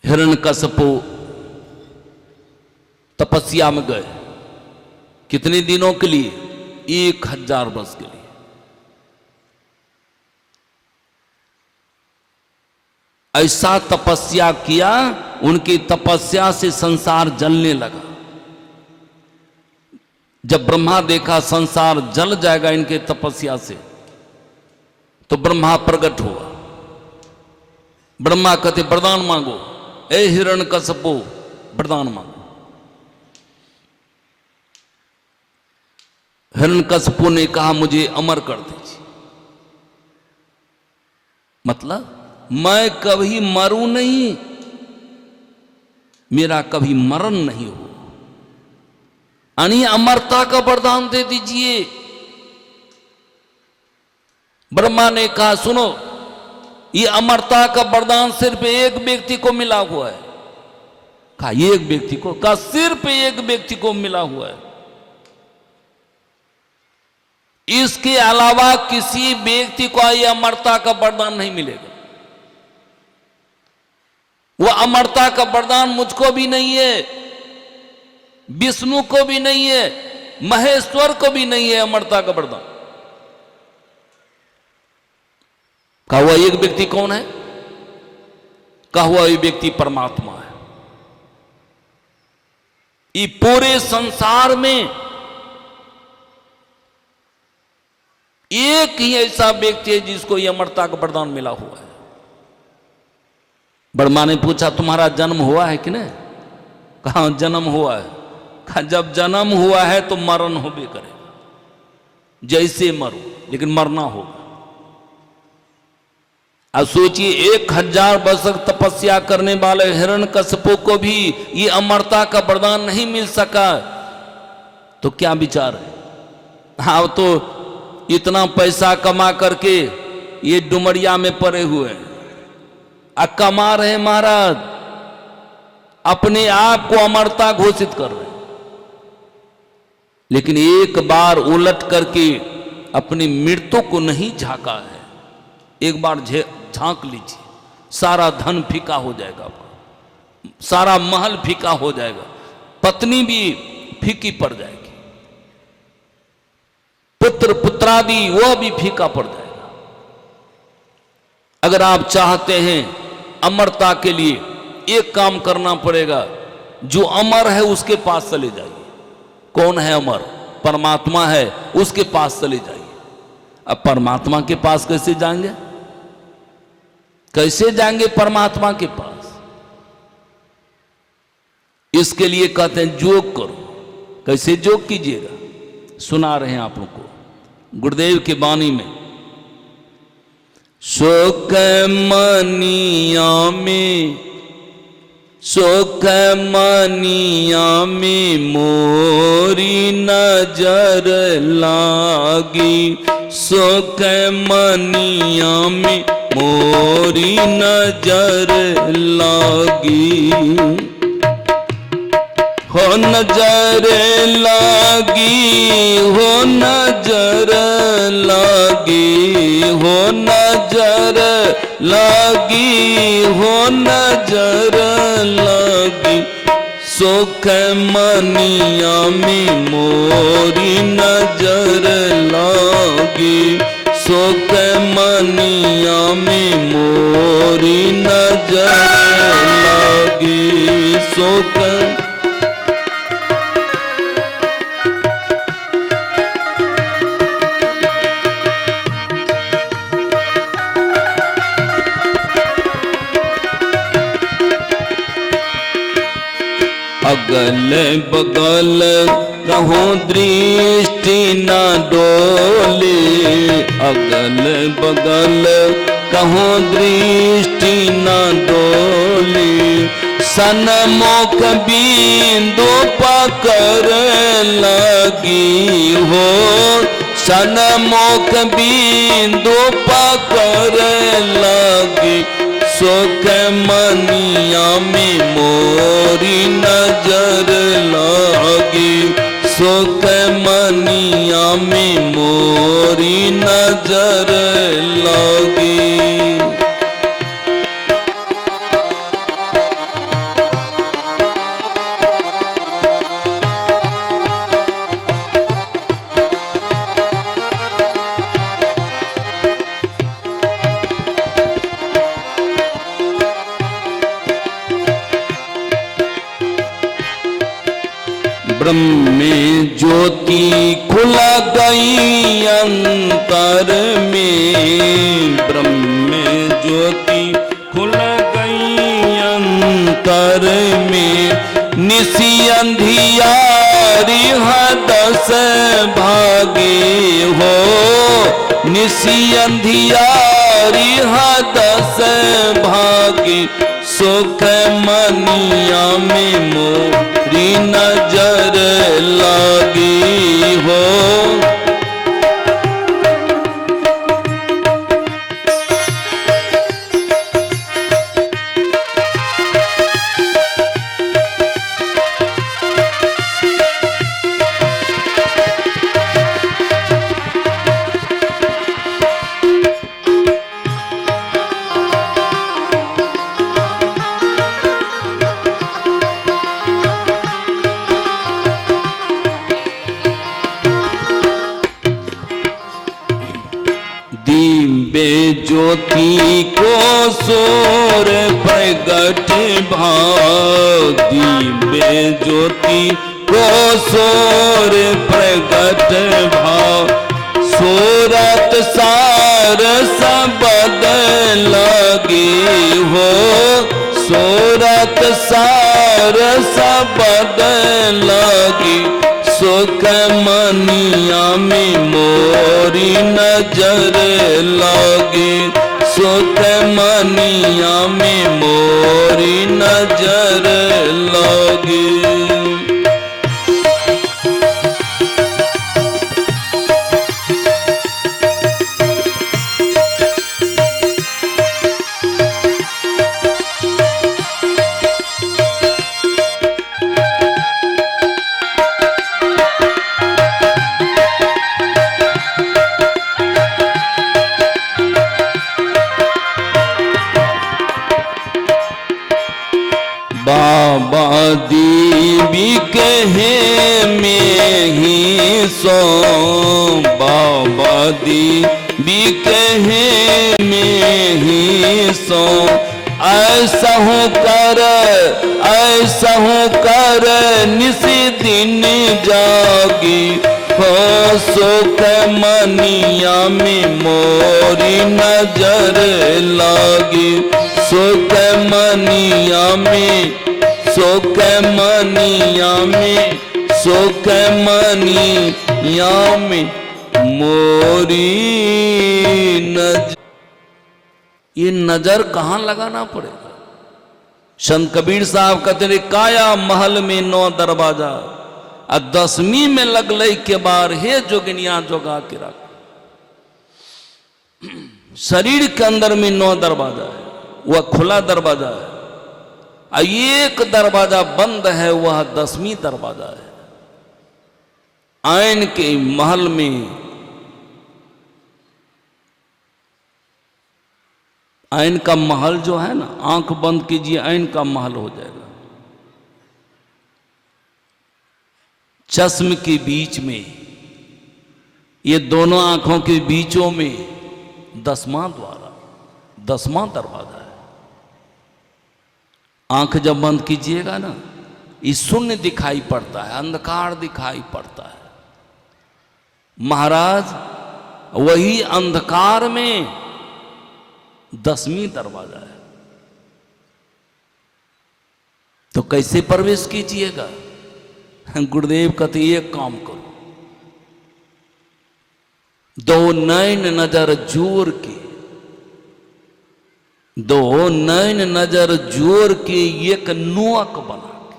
हिरण्यकशिपु तपस्या में गए। कितने दिनों के लिए? 1000 वर्ष के लिए। ऐसा तपस्या किया, उनकी तपस्या से संसार जलने लगा। जब ब्रह्मा देखा संसार जल जाएगा इनके तपस्या से, तो ब्रह्मा प्रकट हुआ। ब्रह्मा कहते वरदान मांगो, ए हिरण्यकशिपु वरदान मांगो। हिरण्यकशिपु ने कहा मुझे अमर कर दीजिए। मतलब मैं कभी मरूं नहीं, मेरा कभी मरण नहीं हो, यानी अमरता का वरदान दे दीजिए। ब्रह्मा ने कहा सुनो, ये अमरता का वरदान सिर्फ एक व्यक्ति को मिला हुआ है। कहा एक व्यक्ति को? कहा सिर्फ एक व्यक्ति को मिला हुआ है, इसके अलावा किसी व्यक्ति को यह अमरता का वरदान नहीं मिलेगा। वो अमरता का वरदान मुझको भी नहीं है, विष्णु को भी नहीं है, महेश्वर को भी नहीं है अमरता का वरदान। कहा हुआ एक व्यक्ति कौन है? कहा हुआ ये व्यक्ति परमात्मा है। ये पूरे संसार में एक ही ऐसा व्यक्ति है जिसको ये अमरता का वरदान मिला हुआ है। ब्रह्मा ने पूछा तुम्हारा जन्म हुआ है कि नहीं? कहा जन्म हुआ है। कहा जब जन्म हुआ है तो मरण हो भी करेगा, जैसे मरो लेकिन मरना होगा। अब सोचिए 1000 वर्ष तपस्या करने वाले हिरण्यकशिपु को भी ये अमरता का वरदान नहीं मिल सका, तो क्या विचार है? हाँ तो इतना पैसा कमा करके ये डुमरिया में पड़े हुए हैं, कमा रहे महाराज, अपने आप को अमरता घोषित कर रहे हैं, लेकिन एक बार उलट करके अपनी मृत्यु को नहीं झांका है। एक बार झांक लीजिए, सारा धन फीका हो जाएगा, सारा महल फीका हो जाएगा, पत्नी भी फीकी पड़ जाएगी, पुत्र पुत्रादि वो भी फीका पड़ जाएगा। अगर आप चाहते हैं अमरता के लिए, एक काम करना पड़ेगा, जो अमर है उसके पास चले जाइए। कौन है अमर? परमात्मा है, उसके पास चले जाइए। अब परमात्मा के पास कैसे जाएंगे? कैसे जाएंगे परमात्मा के पास? इसके लिए कहते हैं योग करो। कैसे योग कीजिएगा? सुना रहे हैं आप लोग को गुरुदेव की वाणी में। शोक मनिया में, शोक मनिया में मोरी नजर लागी, शोक मनिया में मोरी नजर लागी, हो नजर लागी, हो नजर लागी, हो नजर लागी, हो नजर लागी, सुख मनिया में मोरी नजर लागी, सुख मनिया में मोरी नजर लागी, सुख अगल बगल कहो दृष्टि न डोले, अगल बगल कहो दृष्टि न डोले, सनमुख बिंदु पकड़ लगी हो, सनमुख बिंदु पकड़ लगी, सुख मनिया में मोरी नजर लागी, सुख मनिया में मोरी नजर लागी। ब्रह्म में ज्योति खुल गई अंतर में, ब्रह्म में ज्योति खुल गई अंतर में, निसी अंधियारी दस भागे हो, निसी अंधियारी दस भागे, सुख मनिया में मोरी नजर लगी हो। ज्योति को सोर प्रगट भाव, दिव्य ज्योति को सोर प्रगट भाव, सूरत सार सबद लगे हो, सूरत सार सबद लगे, सुख मनिया में मोरी नजर लगे, सुख मनिया में मोरी नजर लगे। बाबा देवी कहे में ही सो, बाबा देवी कहे में ही सो, ऐसा हो कर निसी दिन जागी हो, सुख मनिया में मोरी नजर लागी, सुख मनिया में, सुख मनिया में, सुख मनिया में मोरी नजर। ये नजर कहाँ लगाना पड़ेगा? संत कबीर साहब कहते रे, काया महल में 9 दरवाजा, और 10वीं में लगलई के बार हे जोगिनिया जोगा के रख। शरीर के अंदर में 9 दरवाजा है, वह खुला दरवाजा है, और एक दरवाजा बंद है, वह 10वीं दरवाजा है। आयन के महल में, आयन का महल जो है ना, आंख बंद कीजिए, आयन का महल हो जाएगा। चश्म के बीच में, ये दोनों आंखों के बीचों में 10वां द्वार, 10वां दरवाजा है। आंख जब बंद कीजिएगा ना, ये शून्य दिखाई पड़ता है, अंधकार दिखाई पड़ता है। महाराज वही अंधकार में 10वीं दरवाजा है। तो कैसे प्रवेश कीजिएगा? गुरुदेव कहते एक काम करो, 2 नैन नजर जोर के, 2 नैन नजर जोर के एक नुआक बना के,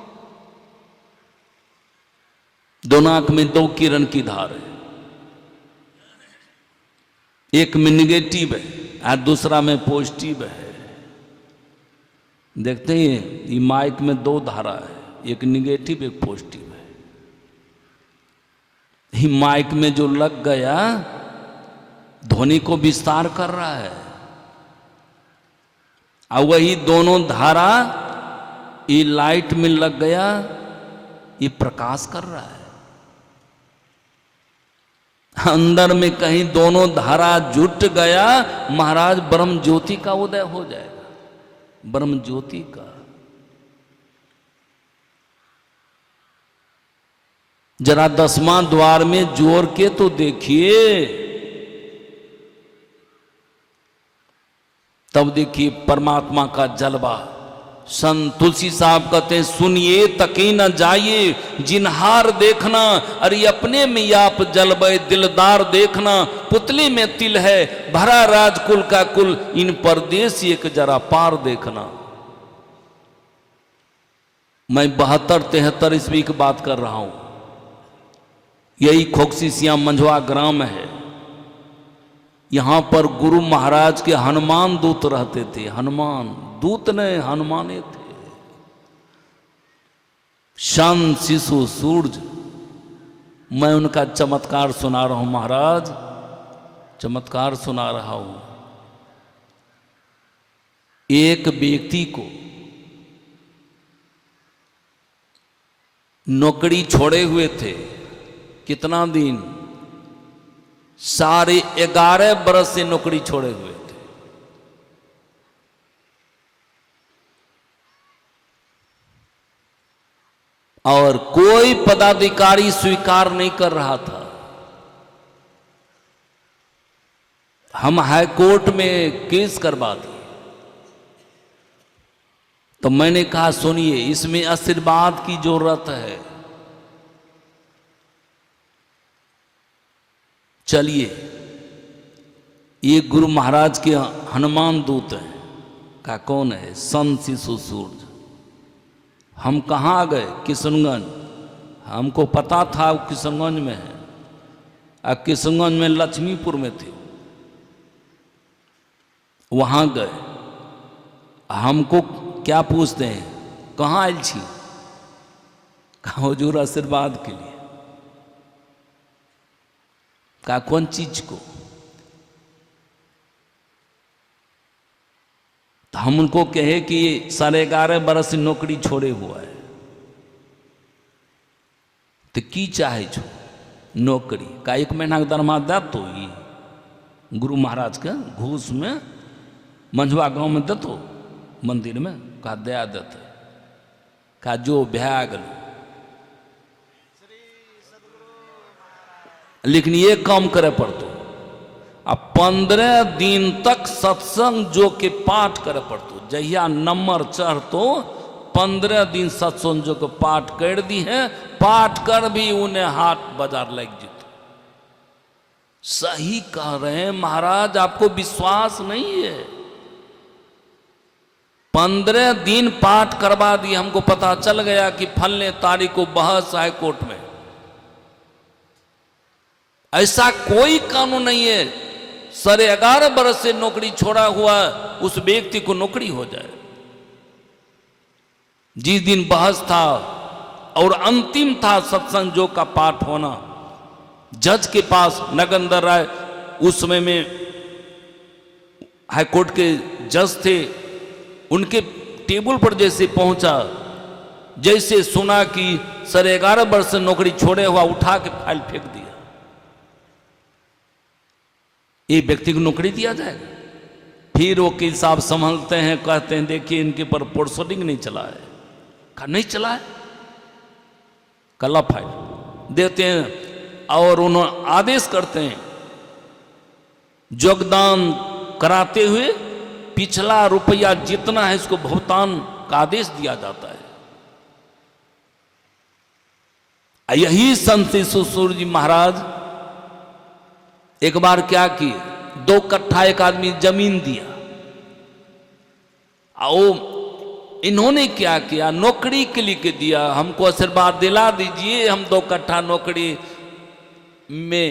दोनों आंख में 2 किरण की धार है, एक में निगेटिव है और दूसरा में पॉजिटिव है। देखते हैं ये माइक में 2 धारा है, एक निगेटिव एक पॉजिटिव है। ही माइक में जो लग गया ध्वनि को विस्तार कर रहा है, और वही दोनों धारा ये लाइट में लग गया, ये प्रकाश कर रहा है। अंदर में कहीं दोनों धारा जुट गया, महाराज ब्रह्म ज्योति का उदय हो जाएगा, ब्रह्म ज्योति का। जरा 10वां द्वार में जोर के तो देखिए, तब देखिए परमात्मा का जलवा। संत तुलसी साहब कहते हैं, सुनिए तकी न जाइए जिनहार देखना, अरे अपने में आप जलबे दिलदार देखना। पुतले में तिल है भरा राजकुल का कुल, इन परदेश एक जरा पार देखना। मैं 72-73 ईस्वी की बात कर रहा हूं। यही खोकसी सियाम मंझवा ग्राम है। यहां पर गुरु महाराज के हनुमान दूत रहते थे। हनुमान दूत ने हनुमाने थे। शांत शिशु सूरज, मैं उनका चमत्कार सुना रहा हूं महाराज, चमत्कार सुना रहा हूं। एक व्यक्ति को नौकरी छोड़े हुए थे, कितना दिन, सारे 11 बरस से नौकरी छोड़े हुए थे। और कोई पदाधिकारी स्वीकार नहीं कर रहा था। हम हाई कोर्ट में केस करवा दिए। तो मैंने कहा सुनिए, इसमें आशीर्वाद की जरूरत है, चलिए। ये गुरु महाराज के हनुमान दूत हैं। का कौन है? संत शिशु सूरज। हम कहाँ आ गए? किशनगंज। हमको पता था वो किशनगंज में है। अब किशनगंज में लक्ष्मीपुर में थे, वहां गए। हमको क्या पूछते हैं, कहाँ आयल छी? कहा हुजूर आशीर्वाद के लिए। का कौन चीज को? तो हम उनको कहे कि 11.5 बरस से नौकरी छोड़े हुआ है, तो की चाहे छो नौकरी का? 1 महीना का दरमा दे तो ही गुरु महाराज के घूस में मंझवा गांव में दे तो मंदिर में का दया देते। का जो भ्या गल, लेकिन ये काम करे पड़तो। अब 15 दिन तक सत्संग जो के पाठ करे पड़तो। जहिया नंबर चढ़तो 15 दिन सत्संग जो के पाठ कर दी है, पाठ कर भी उन्हें हाथ बाजार लग जीतो। सही कह रहे हैं महाराज, आपको विश्वास नहीं है। 15 दिन पाठ करवा दिए। हमको पता चल गया कि फलने तारीख को बहस हाई कोर्ट में। ऐसा कोई कानून नहीं है 11.5 बरस से नौकरी छोड़ा हुआ उस व्यक्ति को नौकरी हो जाए। जिस दिन बहस था और अंतिम था सत्संग जो का पाठ होना, जज के पास नगेंद्र राय उस समय में हाईकोर्ट के जज थे, उनके टेबल पर जैसे पहुंचा, जैसे सुना कि 11.5 वर्ष से नौकरी छोड़े हुआ, उठा के फाइल फेंक दिया। एक व्यक्ति को नौकरी दिया जाएगा? फिर वकील साहब संभलते हैं, कहते हैं देखिए इनके पर प्रोसीडिंग नहीं चला है। कहा नहीं चला है, कला फाइल देते हैं और उन्होंने आदेश करते हैं योगदान कराते हुए पिछला रुपया जितना है इसको भुगतान का आदेश दिया जाता है। यही संत शिशु जी महाराज एक बार क्या किए, 2 कट्ठा एक आदमी जमीन दिया। इन्होंने क्या किया, नौकरी के लिए दिया। हमको आशीर्वाद दिला दीजिए, हम 2 कट्ठा नौकरी में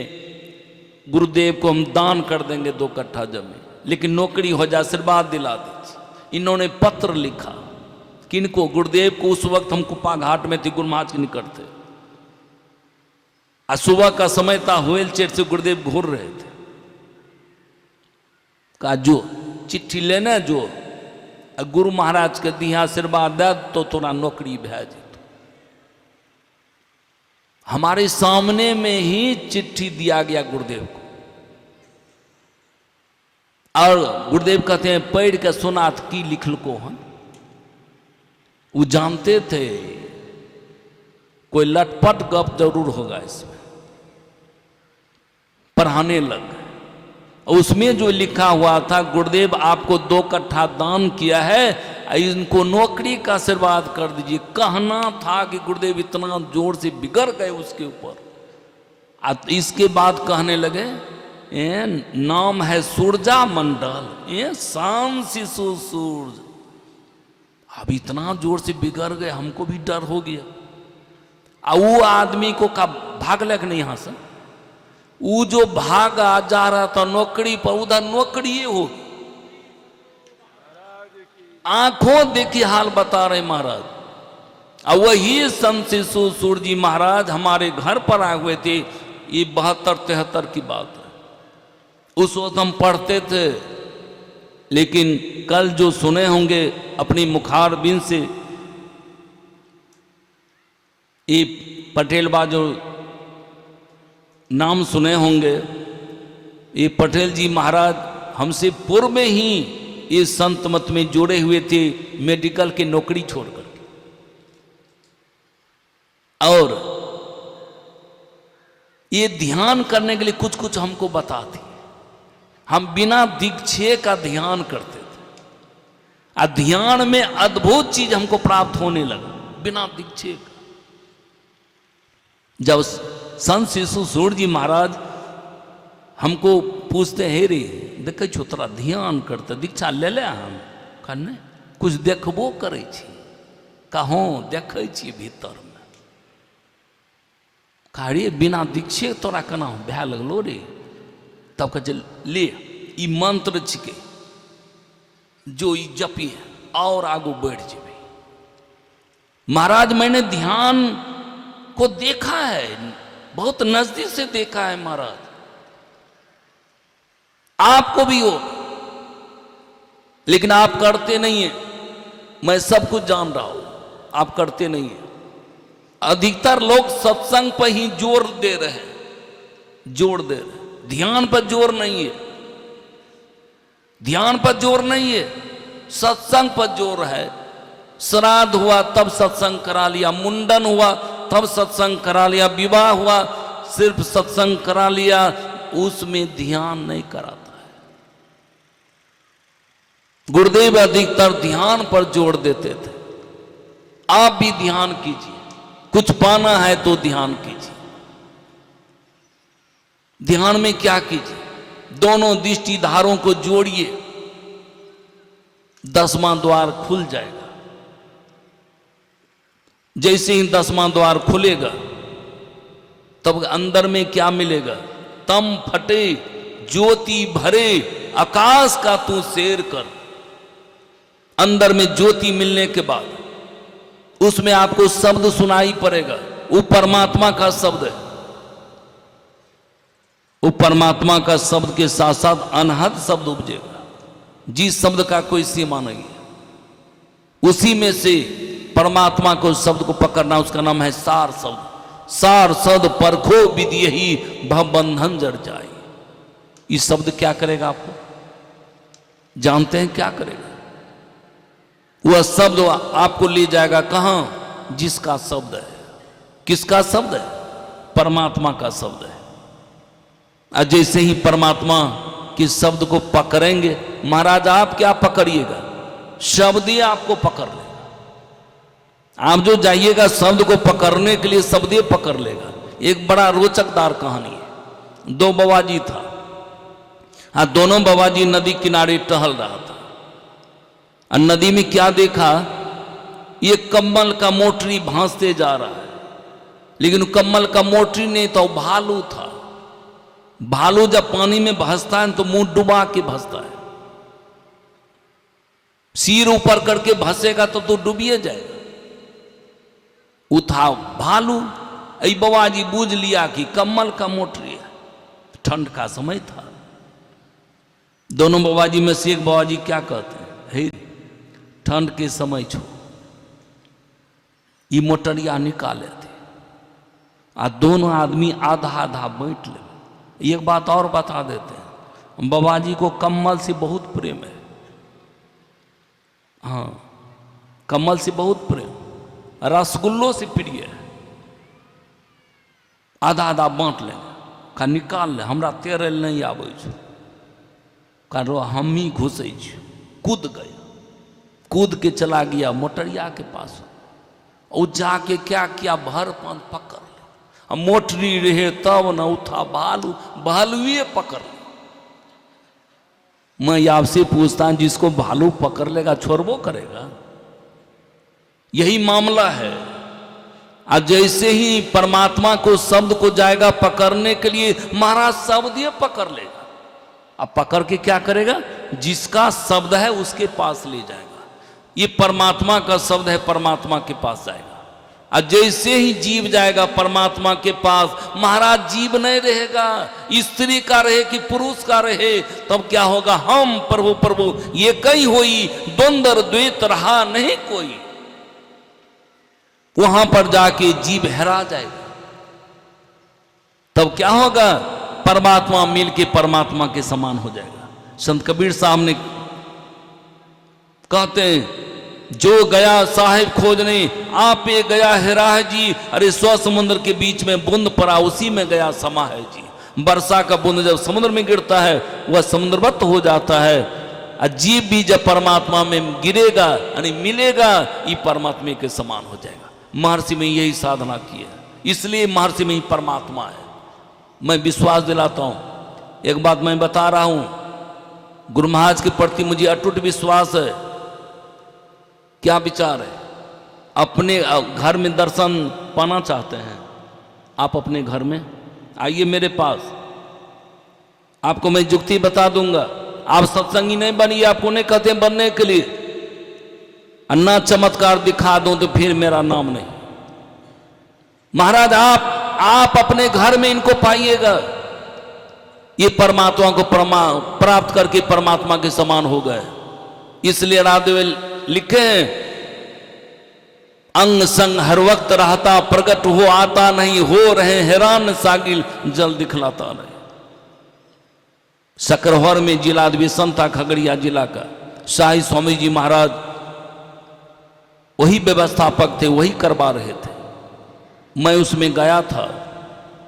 गुरुदेव को हम दान कर देंगे 2 कट्ठा जमीन, लेकिन नौकरी हो जाए, आशीर्वाद दिला दीजिए। इन्होंने पत्र लिखा किनको? गुरुदेव को। उस वक्त हम कुप्पा घाट में थे, गुरु महाराज के निकट थे। आज सुबह का समय था, व्हील चेयर से गुरुदेव घूर रहे थे। कहा जो चिट्ठी लेना जो गुरु महाराज के दिया आशीर्वाद दे तो थोड़ा नौकरी भेज। हमारे सामने में ही चिट्ठी दिया गया गुरुदेव को, और गुरुदेव कहते हैं पढ़ के सुना की लिखल को हम। वो जानते थे कोई लटपट गप जरूर होगा इसमें। पढ़ाने लग गए। उसमें जो लिखा हुआ था, गुरुदेव आपको 2 कट्ठा दान किया है, इनको नौकरी का आशीर्वाद कर दीजिए। कहना था कि गुरुदेव इतना जोर से बिगड़ गए उसके ऊपर। इसके बाद कहने लगे नाम है सूरजा मंडल, शाम शिशु सूरज। अब इतना जोर से बिगड़ गए, हमको भी डर हो गया। वो आदमी को कब भाग लग नहीं यहां से, वो जो भागा जा रहा था नौकरी पर, उधर नौकरी हो, आंखों देखी हाल बता रहे महाराज। और वही संत शिशु सूरज जी महाराज हमारे घर पर आए हुए थे। ये 72-73 की बात है। उस वक्त हम पढ़ते थे, लेकिन कल जो सुने होंगे अपनी मुखारबिन से, ये पटेल बा जो नाम सुने होंगे, ये पटेल जी महाराज हमसे पूर्व में ही ये संत मत में जोड़े हुए थे, मेडिकल की नौकरी छोड़ करके। और ये ध्यान करने के लिए कुछ कुछ हमको बताते। हम बिना दीक्षे का ध्यान करते थे, ध्यान में अद्भुत चीज हमको प्राप्त होने लगा बिना दीक्षे का। जब संत शिशु सूरज जी महाराज हमको पूछते हैं, रे देखे छो तोरा ध्यान करते, दीक्षा ले ले हम कहने कुछ देखबो करे छी। कहो देखे छी भीतर में। कहे बिना दीक्षे तोरा केना भय लगलो रे। तब कहे ले ई मंत्र छिके, जो ई जपी है और आगू बढ़ जाए। महाराज मैंने ध्यान को देखा है, बहुत नजदीक से देखा है महाराज। आपको भी हो, लेकिन आप करते नहीं है। मैं सब कुछ जान रहा हूं, आप करते नहीं है। अधिकतर लोग सत्संग पर ही जोर दे रहे हैं, जोर दे रहे हैं, ध्यान पर जोर नहीं है। ध्यान पर जोर नहीं है, सत्संग पर जोर है। श्राद्ध हुआ तब सत्संग करा लिया, मुंडन हुआ तब सत्संग करा लिया, विवाह हुआ सिर्फ सत्संग करा लिया, उसमें ध्यान नहीं कराता है। गुरुदेव अधिकतर ध्यान पर जोर देते थे। आप भी ध्यान कीजिए, कुछ पाना है तो ध्यान कीजिए। ध्यान में क्या कीजिए, दोनों दृष्टि धारों को जोड़िए, 10वां द्वार खुल जाएगा। जैसे ही 10वां द्वार खुलेगा तब अंदर में क्या मिलेगा, तम फटे ज्योति भरे आकाश का तू शेर कर। अंदर में ज्योति मिलने के बाद उसमें आपको शब्द सुनाई पड़ेगा, वो परमात्मा का शब्द है। वो परमात्मा का शब्द के साथ साथ अनहद शब्द उपजेगा, जिस शब्द का कोई सीमा नहीं है। उसी में से परमात्मा को शब्द को पकड़ना, उसका नाम है सार शब्द। सार शब्द परखो विधि ही भव बंधन जड़ जाए। ये शब्द क्या करेगा आपको जानते हैं? क्या करेगा? वह शब्द आपको ले जाएगा कहां? जिसका शब्द है। किसका शब्द है? परमात्मा का शब्द है। और जैसे ही परमात्मा के शब्द को पकड़ेंगे, महाराज आप क्या पकड़िएगा? शब्द ही आपको पकड़ लेगा। आप जो जाइएगा शब्द को पकड़ने के लिए, शब्द ही पकड़ लेगा। एक बड़ा रोचकदार कहानी है। 2 बाबाजी था। हाँ, दोनों बाबाजी नदी किनारे टहल रहा था। और नदी में क्या देखा, ये कमल का मोटरी भांसते जा रहा है। लेकिन कमल का मोटरी नहीं था, वो भालू था। भालू जब पानी में भासता है तो मुंह डुबा के भासता है। सिर ऊपर करके भासेगा तो डूबिए जाएगा। वो था भालू। ऐ बाबाजी बूझ लिया कि कमल का मोटरी है। ठंड का समय था। दोनों बाबाजी में से एक बाबाजी क्या कहते हैं, हे ठंड के समय छो, ये मोटरिया निकाले थे। आ दोनों आदमी आधा आधा बैठ ले। एक बात और बता देते हैं, बाबाजी को कमल से बहुत प्रेम है। हाँ, कमल से बहुत प्रेम, रसगुल्लों से प्रिय है। आधा आधा बाँट लेंगे, का निकाल ले, हमरा तैरय नहीं आबै छौ, कहो हम ही घुसै छी। कूद गया, कूद के चला गया मोटरिया के पास, और जाके क्या किया, भर पान पकड़ ले। मोटरी रहे तब न उठा, भालुए पकड़ ले। मैं आपसे पूछता हूं, जिसको भालू पकड़ लेगा छोड़बो करेगा? यही मामला है। और जैसे ही परमात्मा को, शब्द को जाएगा पकड़ने के लिए, महाराज शब्द ये पकड़ लेगा। अब पकड़ के क्या करेगा, जिसका शब्द है उसके पास ले जाएगा। ये परमात्मा का शब्द है, परमात्मा के पास जाएगा। और जैसे ही जीव जाएगा परमात्मा के पास, महाराज जीव नहीं रहेगा, स्त्री का रहे कि पुरुष का रहे, तब क्या होगा, हम प्रभु प्रभु ये कई होई, द्वंद्व द्वैत रहा नहीं कोई। वहां पर जाके जीव हेरा जाएगा। तब क्या होगा, परमात्मा मिल के परमात्मा के समान हो जाएगा। संत कबीर साहब ने कहते हैं, जो गया साहिब खोजने, आप पे गया हेरा है जी। अरे 100 समुद्र के बीच में बूंद पड़ा, उसी में गया समा है जी। वर्षा का बूंद जब समुद्र में गिरता है वह समुद्रवत हो जाता है। अजीब भी जब परमात्मा में गिरेगा यानी मिलेगा, ये परमात्मा के समान हो जाएगा। महर्षि में यही साधना की है, इसलिए महर्षि में ही परमात्मा है। मैं विश्वास दिलाता हूं, एक बात मैं बता रहा हूं, गुरु महाराज के प्रति मुझे अटूट विश्वास है। क्या विचार है, अपने घर में दर्शन पाना चाहते हैं आप, अपने घर में आइए मेरे पास, आपको मैं जुक्ति बता दूंगा। आप सत्संगी नहीं बनिए, आपको नहीं कहते बनने के लिए, अन्ना चमत्कार दिखा दूं तो फिर मेरा नाम नहीं। महाराज आप अपने घर में इनको पाइएगा, ये परमात्मा को प्राप्त करके परमात्मा के समान हो गए। इसलिए राधेवेल लिखे हैं, अंग संग हर वक्त रहता, प्रकट हो आता नहीं, हो रहे हैरान सागिल जल दिखलाता नहीं। सकरहर में जिला अधिवेशन था, खगड़िया जिला का, शाही स्वामी जी महाराज वही व्यवस्थापक थे, वही करवा रहे थे। मैं उसमें गया था,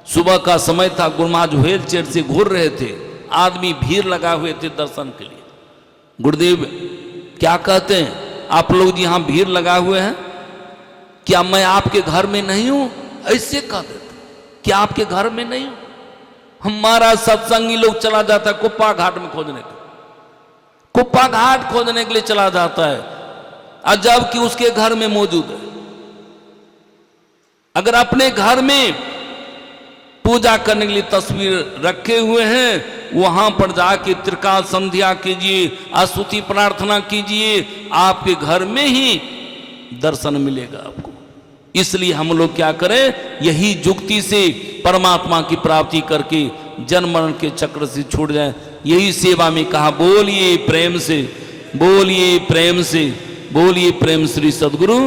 सुबह का समय था, गुरु महाराज व्हील चेयर से घूर रहे थे, आदमी भीड़ लगाए हुए थे दर्शन के लिए। गुरुदेव क्या कहते हैं, आप लोग यहां भीड़ लगाए हुए हैं, क्या मैं आपके घर में नहीं हूं? ऐसे कह देते, क्या आपके घर में नहीं हूं? हमारा सत्संगी लोग चला जाता है कुप्पा घाट में खोजने के, कुप्पा घाट खोजने के लिए चला जाता है, और जबकि उसके घर में मौजूद है। अगर अपने घर में पूजा करने के लिए तस्वीर रखे हुए हैं, वहां पर जाके त्रिकाल संध्या कीजिए, स्तुति प्रार्थना कीजिए, आपके घर में ही दर्शन मिलेगा आपको। इसलिए हम लोग क्या करें, यही जुक्ति से परमात्मा की प्राप्ति करके जन्म मरण के चक्र से छूट जाए। यही सेवा में कहा, बोलिए प्रेम से, बोलिए प्रेम से, बोलिए प्रेम श्री सद्गुरु